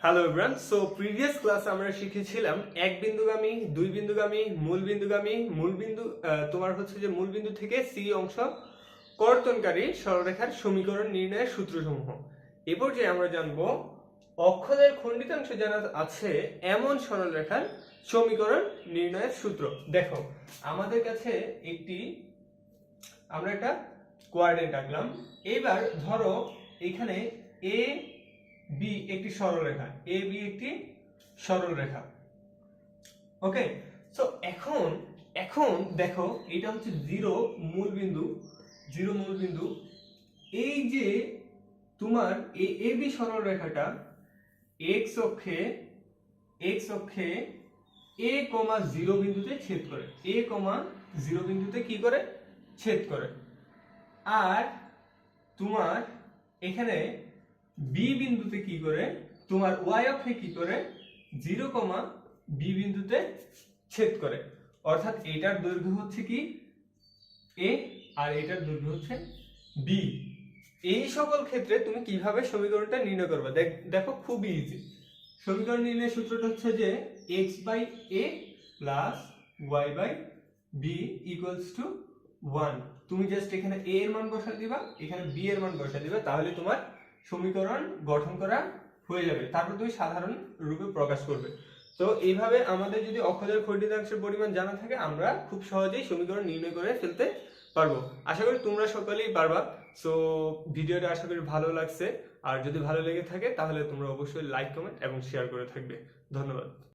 Hello everyone, so previous class আমরা শিখেছিলাম এক বিন্দুগামী, দুই বিন্দুগামী, মূল বিন্দুগামী, মূল বিন্দু তোমার হচ্ছে যে মূল বিন্দু থেকে সি অংশ কর্তনকারী সরলরেখার সমীকরণ নির্ণয়ের সূত্রসমূহ। এ পর্যায়ে আমরা জানবো অক্ষদের খণ্ডিতাংশ জানা আছে এমন সরলরেখার সমীকরণ নির্ণয়ের সূত্র। দেখো আমাদের কাছে আমরা একটা কোঅর্ডিনেট আঁকলাম। এবার ধরো এখানে এ বি একটি সরলরেখা, এ বি একটি সরলরেখা। ওকে, সো এখন দেখো এটা হচ্ছে জিরো মূল বিন্দু। এই যে তোমার এ বি সরলরেখাটা এক্স অক্ষে এ কমা জিরো বিন্দুতে ছেদ করে, এ কমা জিরো বিন্দুতে কি করে ছেদ করে। আর তোমার এখানে বি বিন্দুতে কি করে, তোমার ওয়াই অক্ষে কি করে জিরো কমা বি বিন্দুতে ছেদ করে। অর্থাৎ এটার দৈর্ঘ্য হচ্ছে কি এ আর এটার দৈর্ঘ্য হচ্ছে বি। এই সকল ক্ষেত্রে তুমি কিভাবে সমীকরণটা নির্ণয় করবে দেখো খুবই ইজি। সমীকরণ নির্ণয়ের সূত্রটা হচ্ছে যে x by a plus y by b equals to 1। তুমি জাস্ট এখানে a এর মান বসা দিবা, এখানে b এর মান বসা দিবা, তাহলে তোমার সমীকরণ গঠন করা হয়ে যাবে। তারপর তুমি সাধারণ রূপে প্রকাশ করবে। তো এইভাবে আমাদের যদি অক্ষদের খণ্ডিতাংশের পরিমাণ জানা থাকে আমরা খুব সহজেই সমীকরণ নির্ণয় করে ফেলতে পারবো। আশা করি তোমরা সকলেই পারবা। সো ভিডিওটা আশা করি ভালো লাগছে, আর যদি ভালো লেগে থাকে তাহলে তোমরা অবশ্যই লাইক, কমেন্ট এবং শেয়ার করে থাকবে। ধন্যবাদ।